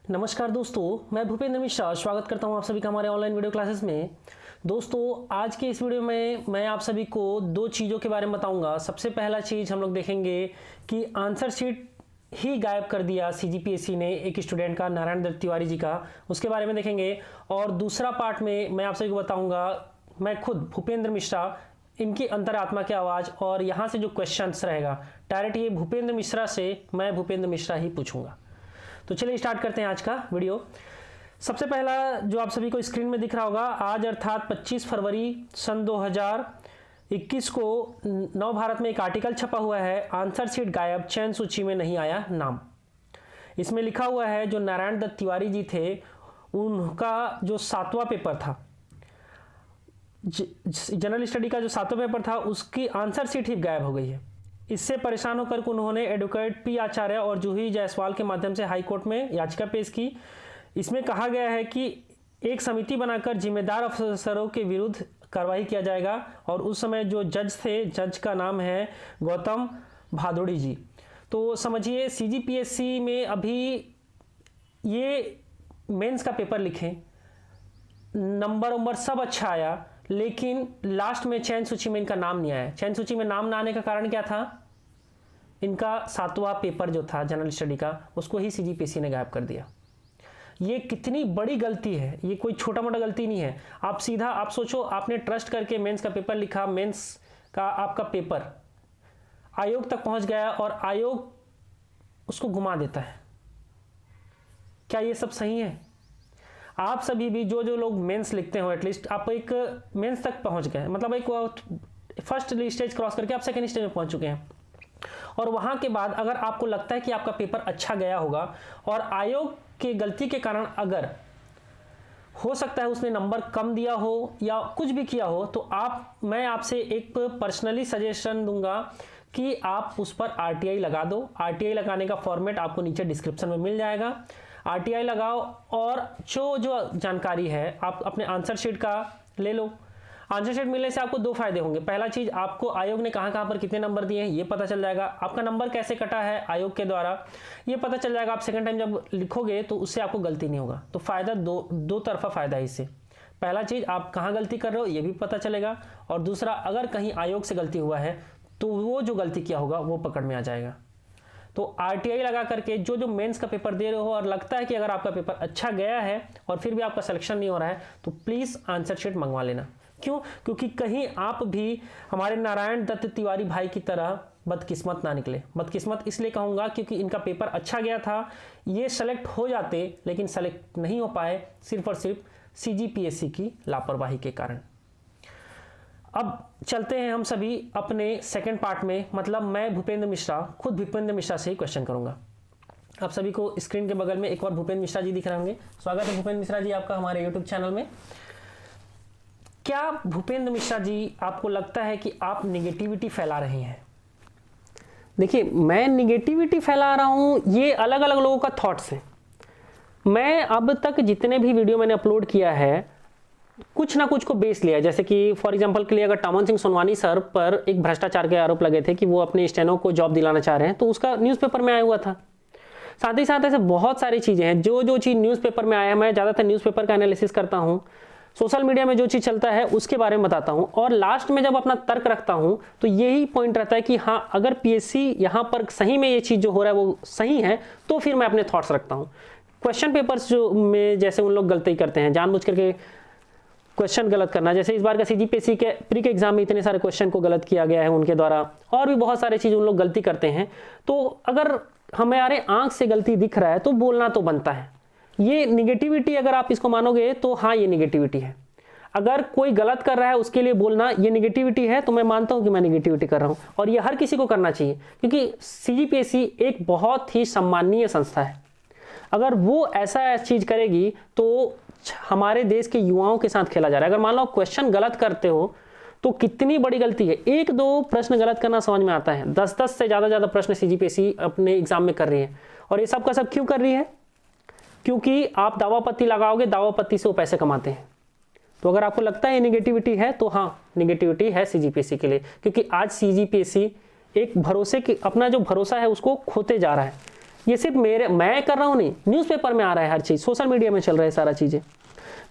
नमस्कार दोस्तों, मैं भूपेंद्र मिश्रा स्वागत करता हूं आप सभी का हमारे ऑनलाइन वीडियो क्लासेस में। दोस्तों, आज के इस वीडियो में मैं आप सभी को दो चीज़ों के बारे में बताऊंगा। सबसे पहला चीज़ हम लोग देखेंगे कि आंसर शीट ही गायब कर दिया सीजीपीएससी ने एक स्टूडेंट का, नारायण दत्त तिवारी जी का, उसके बारे में देखेंगे। और दूसरा पार्ट में मैं आप सभी को बताऊँगा, मैं खुद भूपेंद्र मिश्रा, इनकी अंतरात्मा की आवाज़, और यहाँ से जो क्वेश्चंस रहेगा डायरेक्ट ये भूपेंद्र मिश्रा से मैं भूपेंद्र मिश्रा ही पूछूंगा। तो चलिए स्टार्ट करते हैं आज का वीडियो। सबसे पहला जो आप सभी को स्क्रीन में दिख रहा होगा, आज अर्थात 25 फरवरी सन 2021 को नव भारत में एक आर्टिकल छपा हुआ है, आंसर शीट गायब, चयन सूची में नहीं आया नाम। इसमें लिखा हुआ है जो नारायण दत्त तिवारी जी थे, उनका जो 7वां पेपर था, जनरल स्टडी का जो 7वां पेपर था, उसकी आंसर शीट ही गायब हो गई है। इससे परेशान होकर उन्होंने एडवोकेट पी आचार्य और जूही जायसवाल के माध्यम से हाई कोर्ट में याचिका पेश की। इसमें कहा गया है कि एक समिति बनाकर जिम्मेदार अफसरों के विरुद्ध कार्रवाई किया जाएगा। और उस समय जो जज थे, जज का नाम है गौतम भादुड़ी जी। तो समझिए सीजीपीएससी में अभी ये मेंस का पेपर लिखे, नंबर सब अच्छा आया, लेकिन लास्ट में चयन सूची में इनका नाम नहीं आया। चयन सूची में नाम ना आने का कारण क्या था? इनका 7वां पेपर जो था जनरल स्टडी का, उसको ही सीजीपीएससी ने गायब कर दिया। ये कितनी बड़ी गलती है, ये कोई छोटा मोटा गलती नहीं है। आप सीधा आप सोचो, आपने ट्रस्ट करके मेंस का पेपर लिखा, मेंस का आपका पेपर आयोग तक पहुंच गया और आयोग उसको घुमा देता है। क्या ये सब सही है? आप सभी भी जो लोग मेंस लिखते हो, एटलीस्ट आप एक मेंस तक पहुंच गए, मतलब एक फर्स्ट स्टेज क्रॉस करके आप सेकंड स्टेज में पहुंच चुके हैं। और वहां के बाद अगर आपको लगता है कि आपका पेपर अच्छा गया होगा और आयोग की गलती के कारण अगर हो सकता है उसने नंबर कम दिया हो या कुछ भी किया हो, तो मैं आपसे एक पर्सनली सजेशन दूंगा कि आप उस पर आरटीआई लगा दो। आरटीआई लगाने का फॉर्मेट आपको नीचे डिस्क्रिप्शन में मिल जाएगा। आरटीआई लगाओ और जो जानकारी है आप अपने आंसर शीट का ले लो। आंसर शीट मिलने से आपको दो फायदे होंगे। पहला चीज, आपको आयोग ने कहां पर कितने नंबर दिए हैं ये पता चल जाएगा। आपका नंबर कैसे कटा है आयोग के द्वारा ये पता चल जाएगा। आप सेकंड टाइम जब लिखोगे तो उससे आपको गलती नहीं होगा। तो फायदा दो तरफा फायदा है इससे। पहला चीज, आप कहाँ गलती कर रहे हो ये भी पता चलेगा, और दूसरा, अगर कहीं आयोग से गलती हुआ है तो वो जो गलती किया होगा वो पकड़ में आ जाएगा। तो आरटीआई लगा करके जो मेंस का पेपर दे रहे हो और लगता है कि अगर आपका पेपर अच्छा गया है और फिर भी आपका सिलेक्शन नहीं हो रहा है, तो प्लीज़ आंसर शीट मंगवा लेना। क्यों? क्योंकि कहीं आप भी हमारे नारायण दत्त तिवारी भाई की तरह बदकिस्मत ना निकले। बदकिस्मत इसलिए कहूँगा क्योंकि इनका पेपर अच्छा गया था, ये सेलेक्ट हो जाते, लेकिन सेलेक्ट नहीं हो पाए, सिर्फ और सिर्फ सीजीपीएससी की लापरवाही के कारण। अब चलते हैं हम सभी अपने सेकंड पार्ट में, मतलब मैं भूपेंद्र मिश्रा, खुद भूपेंद्र मिश्रा से ही क्वेश्चन करूंगा। आप सभी को स्क्रीन के बगल में एक और भूपेंद्र मिश्रा जी दिख रहे होंगे। स्वागत है भूपेंद्र मिश्रा जी आपका हमारे यूट्यूब चैनल में। क्या भूपेंद्र मिश्रा जी आपको लगता है कि आप निगेटिविटी फैला रहे हैं? देखिए, मैं निगेटिविटी फैला रहा हूं, ये अलग अलग लोगों का थॉट्स है। मैं अब तक जितने भी वीडियो मैंने अपलोड किया है, कुछ ना कुछ को बेस लिया। जैसे कि फॉर एग्जांपल के लिए अगर टामन सिंह सोनवानी सर पर एक भ्रष्टाचार के आरोप लगे थे कि वो अपने स्टेनो को जॉब दिलाना चाह रहे हैं, तो उसका न्यूज़पेपर में आया हुआ था। साथ ही साथ ऐसे बहुत सारी चीज़ें हैं जो चीज़ न्यूज़पेपर में आया है। मैं ज़्यादातर न्यूज़पेपर का एनालिसिस करता हूँ, सोशल मीडिया में जो चीज़ चलता है उसके बारे में बताता हूँ, और लास्ट में जब अपना तर्क रखता हूँ तो यही पॉइंट रहता है कि हाँ, अगर पीएससी यहाँ पर सही में ये चीज़ जो हो रहा है वो सही है, तो फिर मैं अपने थॉट्स रखता हूँ। क्वेश्चन पेपर्स जो में जैसे उन लोग गलती करते हैं, जानबूझ करके क्वेश्चन गलत करना, जैसे इस बार का सीजीपीएससी के प्री के एग्जाम में इतने सारे क्वेश्चन को गलत किया गया है उनके द्वारा, और भी बहुत सारे चीज़ उन लोग गलती करते हैं। तो अगर हमारे आंख से गलती दिख रहा है तो बोलना तो बनता है। ये निगेटिविटी अगर आप इसको मानोगे तो हाँ, ये निगेटिविटी है। अगर कोई गलत कर रहा है उसके लिए बोलना ये निगेटिविटी है, तो मैं मानता हूँ कि मैं निगेटिविटी कर रहा हूँ, और ये हर किसी को करना चाहिए, क्योंकि सीजीपीएससी एक बहुत ही सम्माननीय संस्था है। अगर वो ऐसा चीज़ करेगी तो हमारे देश के युवाओं के साथ खेला जा रहा है। अगर मान लो क्वेश्चन गलत करते हो तो कितनी बड़ी गलती है। एक दो प्रश्न गलत करना समझ में आता है, 10 से ज़्यादा प्रश्न सीजीपीएससी अपने एग्जाम में कर रही है। और ये सब का सब क्यों कर रही है? क्योंकि आप दावापत्ती लगाओगे, दावापत्ती से वो पैसे कमाते हैं। तो अगर आपको लगता है निगेटिविटी है, तो हाँ, निगेटिविटी है सीजीपीएससी के लिए, क्योंकि आज सीजीपीएससी एक भरोसे की, अपना जो भरोसा है उसको खोते जा रहा है। ये सिर्फ मैं कर रहा हूँ नहीं, न्यूज़पेपर में आ रहा है हर चीज़, सोशल मीडिया में चल रहा है सारा चीज़ें।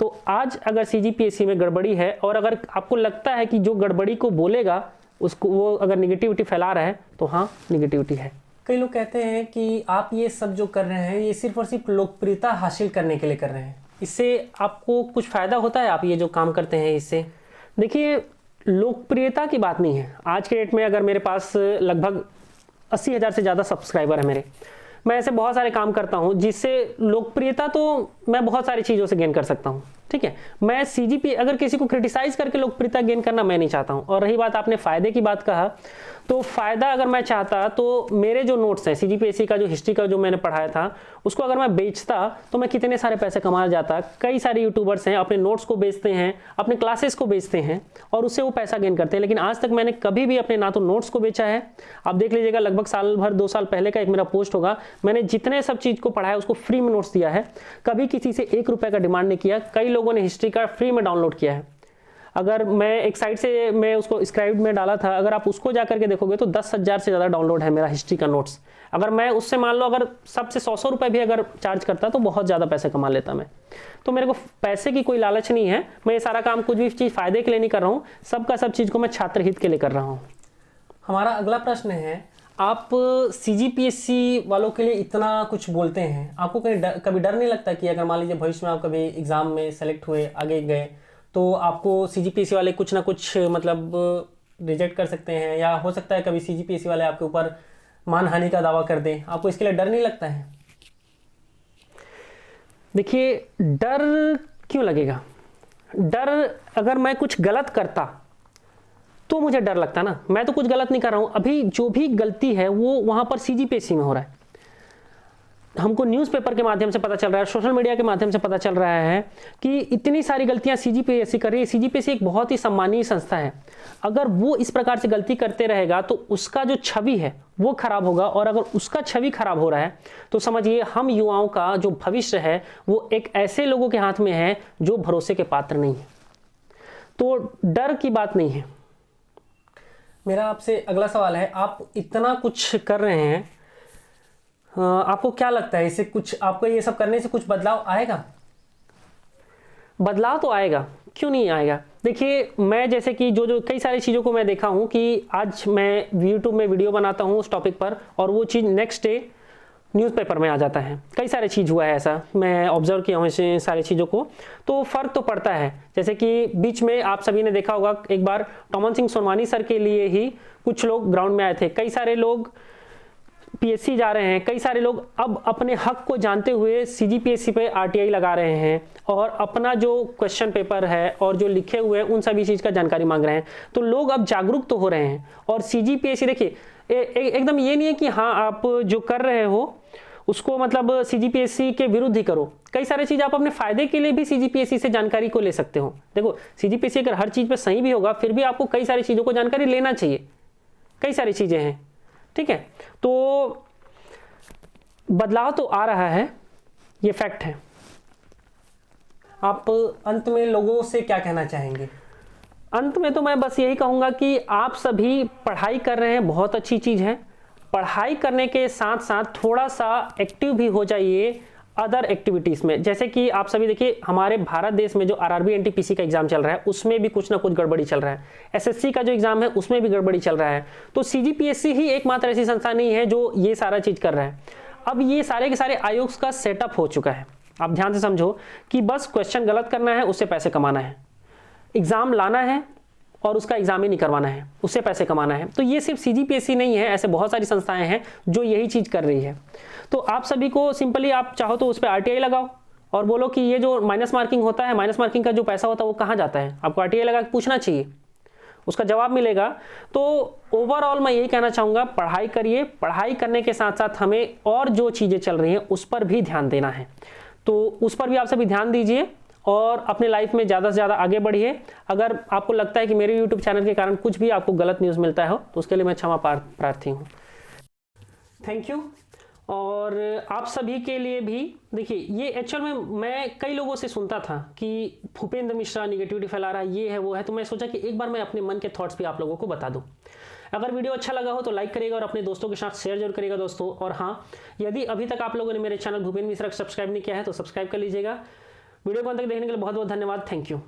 तो आज अगर CGPSC में गड़बड़ी है और अगर आपको लगता है कि जो गड़बड़ी को बोलेगा उसको वो अगर निगेटिविटी फैला रहा है तो हाँ निगेटिविटी है। कई लोग कहते हैं कि आप ये सब जो कर रहे हैं ये सिर्फ और सिर्फ लोकप्रियता हासिल करने के लिए कर रहे हैं, इससे आपको कुछ फ़ायदा होता है? आप ये जो काम करते हैं इससे? देखिए, लोकप्रियता की बात नहीं है। आज के डेट में अगर मेरे पास लगभग 80,000 से ज़्यादा सब्सक्राइबर है मेरे, मैं ऐसे बहुत सारे काम करता हूँ जिससे लोकप्रियता तो मैं बहुत सारी चीज़ों से गेन कर सकता हूँ, ठीक है। मैं CGP अगर किसी को क्रिटिसाइज़ करके लोकप्रियता गेन करना मैं नहीं चाहता हूँ। और रही बात आपने फ़ायदे की बात कहा, तो फ़ायदा अगर मैं चाहता तो मेरे जो नोट्स हैं CGPSC का जो हिस्ट्री का जो मैंने पढ़ाया था उसको अगर मैं बेचता तो मैं कितने सारे पैसे कमा जाता। कई सारे यूट्यूबर्स हैं अपने नोट्स को बेचते हैं, अपने क्लासेस को बेचते हैं और उससे वो पैसा गेन करते हैं। लेकिन आज तक मैंने कभी भी अपने ना तो नोट्स को बेचा है, आप देख लीजिएगा लगभग साल भर 2 साल पहले का एक मेरा पोस्ट होगा, मैंने जितने सब चीज़ को पढ़ाया उसको फ्री में नोट्स दिया है, कभी किसी से 1 रुपये का डिमांड नहीं किया। कई लोगों ने हिस्ट्री का फ्री में डाउनलोड किया है। अगर मैं एक साइट से मैं उसको स्क्राइब में डाला था, अगर आप उसको जा करके देखोगे तो 10,000 से ज़्यादा डाउनलोड है मेरा हिस्ट्री का नोट्स। अगर मैं उससे मान लो अगर सबसे 100 रुपये भी अगर चार्ज करता तो बहुत ज़्यादा पैसे कमा लेता मैं। तो मेरे को पैसे की कोई लालच नहीं है, मैं ये सारा काम कुछ भी चीज़ फ़ायदे के लिए नहीं कर रहा हूँ, सबका सब चीज़ को मैं छात्र हित के लिए कर रहा हूँ। हमारा अगला प्रश्न है, आप CGPSC वालों के लिए इतना कुछ बोलते हैं, आपको कभी डर नहीं लगता कि अगर मान लीजिए भविष्य में आप कभी एग्ज़ाम में सेलेक्ट हुए, आगे गए, तो आपको CGPSC वाले कुछ ना कुछ मतलब रिजेक्ट कर सकते हैं, या हो सकता है कभी CGPSC वाले आपके ऊपर मानहानि का दावा कर दें? आपको इसके लिए डर नहीं लगता है? देखिए, डर क्यों लगेगा? डर अगर मैं कुछ गलत करता तो मुझे डर लगता ना। मैं तो कुछ गलत नहीं कर रहा हूं। अभी जो भी गलती है वो वहां पर CGPSC में हो रहा है। हमको न्यूज़पेपर के माध्यम से पता चल रहा है, सोशल मीडिया के माध्यम से पता चल रहा है कि इतनी सारी गलतियां CGPSC कर रही है। CGPSC एक बहुत ही सम्मानीय संस्था है। अगर वो इस प्रकार से गलती करते रहेगा तो उसका जो छवि है वो खराब होगा, और अगर उसका छवि खराब हो रहा है तो समझिए हम युवाओं का जो भविष्य है वो एक ऐसे लोगों के हाथ में है जो भरोसे के पात्र नहीं है। तो डर की बात नहीं है। मेरा आपसे अगला सवाल है, आप इतना कुछ कर रहे हैं, आपको क्या लगता है इससे कुछ, आपको ये सब करने से कुछ बदलाव आएगा? बदलाव तो आएगा, क्यों नहीं आएगा। देखिए, मैं जैसे कि जो कई सारी चीज़ों को मैं देखा हूँ कि आज मैं YouTube में वीडियो बनाता हूँ उस टॉपिक पर और वो चीज़ नेक्स्ट डे न्यूज़पेपर में आ जाता है। कई सारे चीज़ हुआ है ऐसा, मैं ऑब्जर्व किया हूँ ऐसे सारी चीज़ों को, तो फ़र्क तो पड़ता है। जैसे कि बीच में आप सभी ने देखा होगा एक बार टॉमन सिंह सोनवानी सर के लिए ही कुछ लोग ग्राउंड में आए थे। कई सारे लोग PSC जा रहे हैं, कई सारे लोग अब अपने हक को जानते हुए CGPSC पे RTI लगा रहे हैं और अपना जो क्वेश्चन पेपर है और जो लिखे हुए हैं उन सभी चीज़ का जानकारी मांग रहे हैं। तो लोग अब जागरूक तो हो रहे हैं। और CGPSC देखिए एकदम ये नहीं है कि हाँ आप जो कर रहे हो उसको मतलब CGPSC के विरुद्ध ही करो। कई सारी चीज़ आप अपने फ़ायदे के लिए भी CGPSC से जानकारी को ले सकते हो। देखो, CGPSC अगर हर चीज़ पे सही भी होगा फिर भी आपको कई सारी चीज़ों को जानकारी लेना चाहिए। कई सारी चीज़ें हैं, ठीक है। तो बदलाव तो आ रहा है, ये फैक्ट है। आप अंत में लोगों से क्या कहना चाहेंगे? अंत में तो मैं बस यही कहूँगा कि आप सभी पढ़ाई कर रहे हैं, बहुत अच्छी चीज़ है। पढ़ाई करने के साथ साथ थोड़ा सा एक्टिव भी हो जाइए अदर एक्टिविटीज़ में। जैसे कि आप सभी देखिए, हमारे भारत देश में जो RRB NTPC का एग्जाम चल रहा है उसमें भी कुछ ना कुछ गड़बड़ी चल रहा है। SSC का जो एग्जाम है उसमें भी गड़बड़ी चल रहा है। तो CGPSC ही एकमात्र ऐसी संस्था नहीं है जो ये सारा चीज़ कर रहा है। अब ये सारे के सारे आयोग का सेटअप हो चुका है। आप ध्यान से समझो कि बस क्वेश्चन गलत करना है, उससे पैसे कमाना है, एग्ज़ाम लाना है और उसका एग्जाम ही नहीं करवाना है, उससे पैसे कमाना है। तो ये सिर्फ CGPSC नहीं है, ऐसे बहुत सारी संस्थाएं हैं जो यही चीज़ कर रही है। तो आप सभी को सिंपली आप चाहो तो उस पर RTI लगाओ और बोलो कि ये जो माइनस मार्किंग होता है, माइनस मार्किंग का जो पैसा होता है वो कहाँ जाता है, आपको RTI लगा के पूछना चाहिए, उसका जवाब मिलेगा। तो ओवरऑल मैं यही कहना चाहूँगा, पढ़ाई करिए, पढ़ाई करने के साथ साथ हमें और जो चीज़ें चल रही हैं उस पर भी ध्यान देना है। तो उस पर भी आप सभी ध्यान दीजिए और अपने लाइफ में ज़्यादा से ज़्यादा आगे बढ़िए। अगर आपको लगता है कि मेरे YouTube चैनल के कारण कुछ भी आपको गलत न्यूज़ मिलता है तो उसके लिए मैं क्षमा प्रार्थी हूँ। Thank you. और आप सभी के लिए भी देखिए, ये एक्चुअल में मैं कई लोगों से सुनता था कि भूपेंद्र मिश्रा निगेटिविटी फैला रहा है, ये है वो है, तो मैं सोचा कि एक बार मैं अपने मन के थॉट्स भी आप लोगों को बता दूं। अगर वीडियो अच्छा लगा हो तो लाइक करिएगा और अपने दोस्तों के साथ शेयर जरूर करिएगा दोस्तों। और हाँ, यदि अभी तक आप लोगों ने मेरे चैनल भूपेंद्र मिश्रा को सब्सक्राइब नहीं किया है तो सब्सक्राइब कर लीजिएगा। वीडियो को अंत तक देखने के लिए बहुत बहुत धन्यवाद। Thank you.